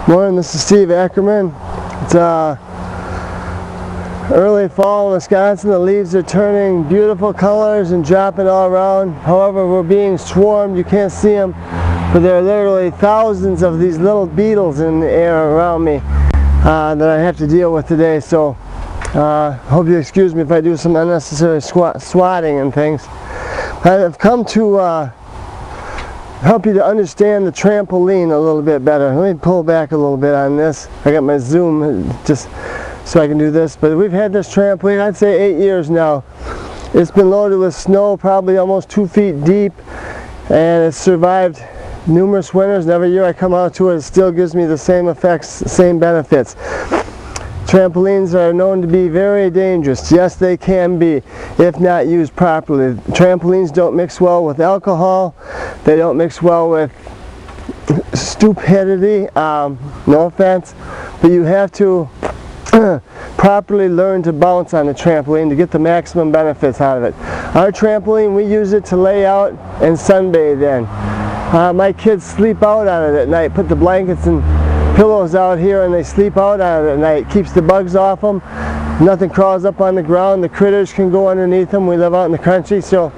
Morning, this is Steve Ackerman. It's early fall in Wisconsin. The leaves are turning beautiful colors and dropping all around. However, we're being swarmed. You can't see them, but there are literally thousands of these little beetles in the air around me that I have to deal with today. So hope you excuse me if I do some unnecessary swatting and things. I've come to help you to understand the trampoline a little bit better. Let me pull back a little bit on this. I got my zoom just so I can do this, but we've had this trampoline, I'd say 8 years now. It's been loaded with snow, probably almost 2 feet deep, and it's survived numerous winters, and every year I come out to it, it still gives me the same effects, same benefits. Trampolines are known to be very dangerous. Yes, they can be, if not used properly. Trampolines don't mix well with alcohol. They don't mix well with stupidity. No offense, but you have to properly learn to bounce on a trampoline to get the maximum benefits out of it. Our trampoline, we use it to lay out and sunbathe in. My kids sleep out on it at night, put the blankets and pillows out here, and they sleep out on it at night. Keeps the bugs off them. Nothing crawls up on the ground. The critters can go underneath them. We live out in the country, so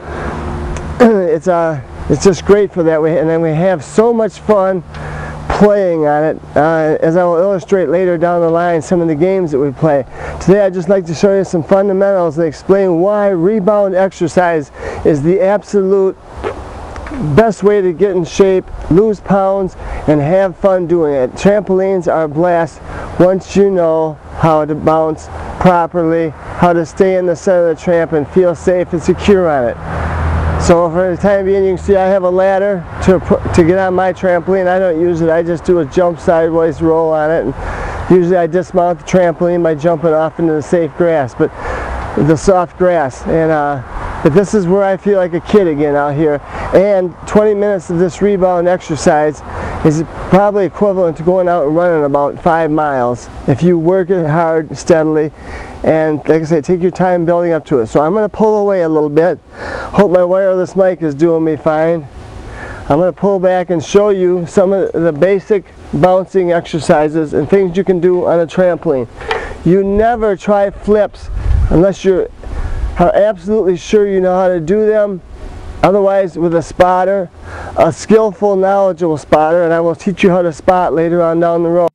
it's just great for that way. And then we have so much fun playing on it, as I will illustrate later down the line some of the games that we play. Today I'd just like to show you some fundamentals and explain why rebound exercise is the absolute best way to get in shape, lose pounds, and have fun doing it. Trampolines are a blast once you know how to bounce properly, how to stay in the center of the tramp and feel safe and secure on it. So for the time being, you can see I have a ladder to get on my trampoline. I don't use it, I just do a jump sideways roll on it, and usually I dismount the trampoline by jumping off into the safe grass, but the soft grass. But this is where I feel like a kid again out here, and 20 minutes of this rebound exercise is probably equivalent to going out and running about 5 miles if you work it hard, steadily, and like I say, take your time building up to it. So I'm going to pull away a little bit. Hope my wireless mic is doing me fine. I'm going to pull back and show you some of the basic bouncing exercises and things you can do on a trampoline. You never try flips unless you're absolutely sure you know how to do them. Otherwise, with a spotter, a skillful, knowledgeable spotter, and I will teach you how to spot later on down the road.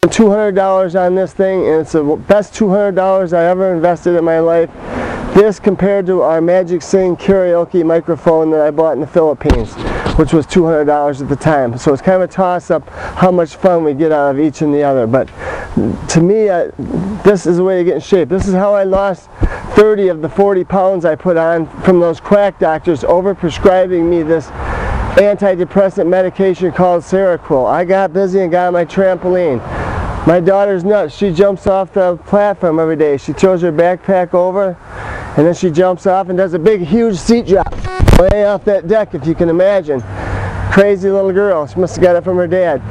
$200 on this thing, and it's the best $200 I ever invested in my life. This compared to our Magic Sing karaoke microphone that I bought in the Philippines, which was $200 at the time. So it's kind of a toss-up how much fun we get out of each and the other. But to me, this is a way to get in shape. This is how I lost 30 of the 40 pounds I put on from those quack doctors over-prescribing me this antidepressant medication called Seroquel. I got busy and got on my trampoline. My daughter's nuts. She jumps off the platform every day. She throws her backpack over, and then she jumps off and does a big, huge seat drop way off that deck, if you can imagine. Crazy little girl. She must have got it from her dad.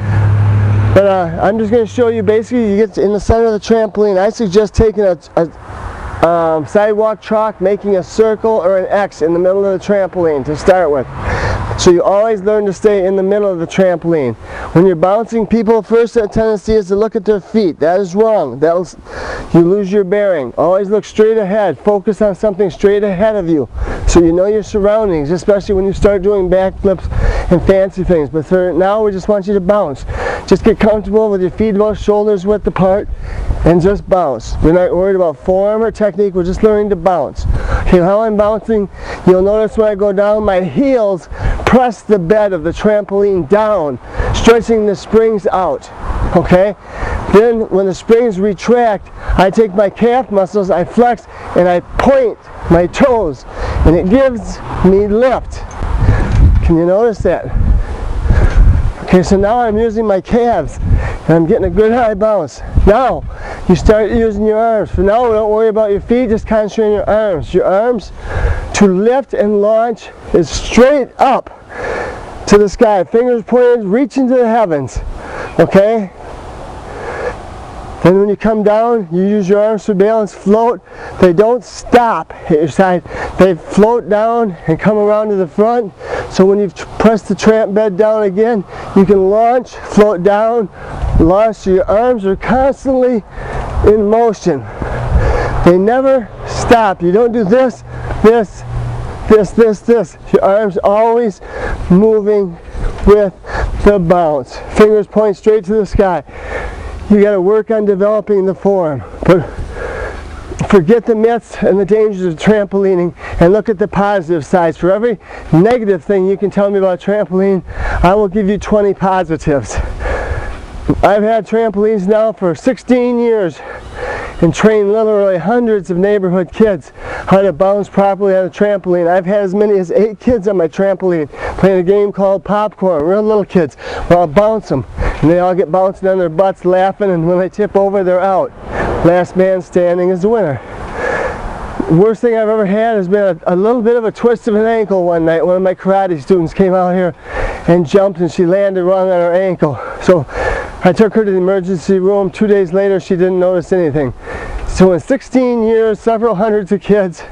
But I'm just going to show you, basically, you get in the center of the trampoline. I suggest taking a sidewalk chalk, making a circle or an X in the middle of the trampoline to start with. So you always learn to stay in the middle of the trampoline. When you're bouncing, people first tendency is to look at their feet. That is wrong. You lose your bearing. Always look straight ahead. Focus on something straight ahead of you, so you know your surroundings, especially when you start doing backflips and fancy things. But for now, we just want you to bounce. Just get comfortable with your feet about shoulders width apart and just bounce. We're not worried about form or technique. We're just learning to bounce. Okay, how I'm bouncing, you'll notice when I go down, my heels press the bed of the trampoline down, stretching the springs out. Okay? Then when the springs retract, I take my calf muscles, I flex, and I point my toes, and it gives me lift. Can you notice that? Okay, so now I'm using my calves, and I'm getting a good high bounce. Now, you start using your arms. For now, don't worry about your feet, just concentrate on your arms. Your arms to lift and launch is straight up to the sky. Fingers pointed, reaching to the heavens. Okay? Then when you come down, you use your arms for balance, float. They don't stop at your side. They float down and come around to the front. So when you press the tramp bed down again, you can launch, float down, launch. So your arms are constantly in motion. They never stop. You don't do this, this, this, this, this. Your arms always moving with the bounce. Fingers point straight to the sky. You got to work on developing the form. But forget the myths and the dangers of trampolining and look at the positive sides. For every negative thing you can tell me about trampoline, I will give you 20 positives. I've had trampolines now for 16 years and trained literally hundreds of neighborhood kids how to bounce properly on a trampoline. I've had as many as 8 kids on my trampoline playing a game called popcorn, real little kids, where I'll bounce them and they all get bouncing on their butts laughing, and when they tip over they're out. Last man standing is the winner. Worst thing I've ever had has been a little bit of a twist of an ankle one night. One of my karate students came out here and jumped and she landed wrong on her ankle. So I took her to the emergency room. 2 days later she didn't notice anything. So in 16 years, several hundreds of kids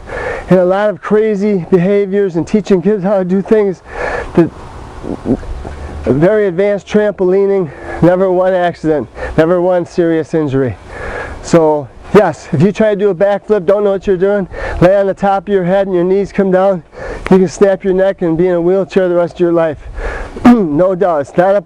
and a lot of crazy behaviors and teaching kids how to do things, that very advanced trampolining, never one accident, never one serious injury. So yes, if you try to do a backflip, don't know what you're doing, lay on the top of your head and your knees come down, you can snap your neck and be in a wheelchair the rest of your life. No doubt, it's not a,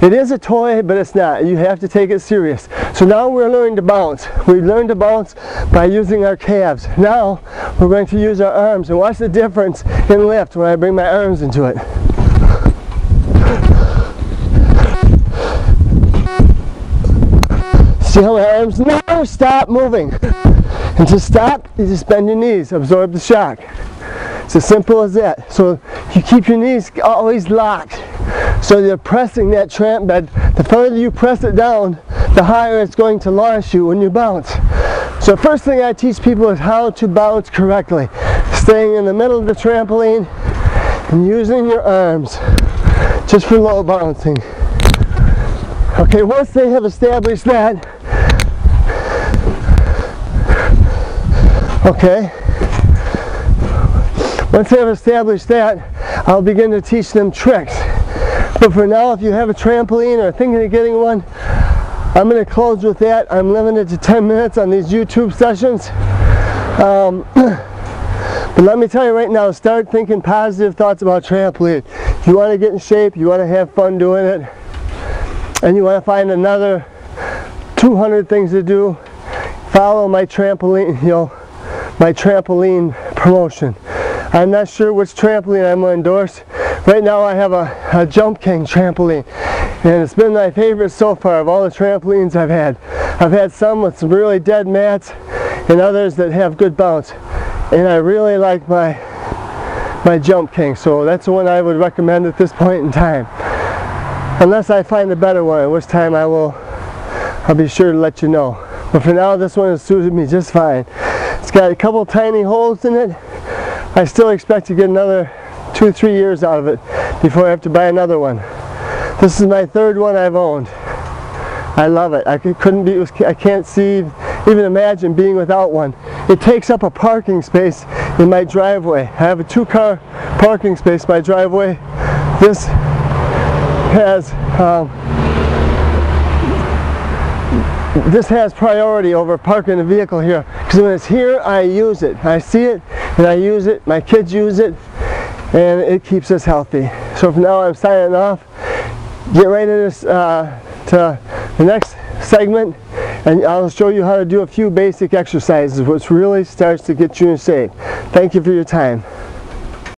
it is a toy, but it's not. You have to take it serious. So now we're learning to bounce. We learned to bounce by using our calves. Now we're going to use our arms, and watch the difference in lift when I bring my arms into it. See how my arms never stop moving. And to stop, you just bend your knees, absorb the shock. It's as simple as that. So you keep your knees always locked. So you're pressing that tramp bed. The further you press it down, the higher it's going to launch you when you bounce. So first thing I teach people is how to bounce correctly. Staying in the middle of the trampoline and using your arms just for low bouncing. Okay, once they have established that, once they have established that, I'll begin to teach them tricks. But for now, if you have a trampoline or thinking of getting one, I'm going to close with that. I'm limited to 10 minutes on these YouTube sessions. But let me tell you right now, start thinking positive thoughts about trampoline. If you want to get in shape, you want to have fun doing it, and you want to find another 200 things to do, follow my trampoline, my trampoline promotion. I'm not sure which trampoline I'm going to endorse. Right now I have a Jump King trampoline, and it's been my favorite so far of all the trampolines I've had. I've had some with some really dead mats and others that have good bounce, and I really like my Jump King, so that's the one I would recommend at this point in time. Unless I find a better one, at which time I'll be sure to let you know. But for now, this one has suited me just fine. It's got a couple tiny holes in it. I still expect to get another 2-3 years out of it before I have to buy another one. This is my third one I've owned. I love it. I can't even imagine being without one. It takes up a parking space in my driveway. I have a 2-car parking space in my driveway. This has priority over parking a vehicle here, because when it's here I use it. I see it and I use it, my kids use it, and it keeps us healthy. So for now I'm signing off. Get right into to the next segment, and I'll show you how to do a few basic exercises, which really starts to get you in shape. Thank you for your time.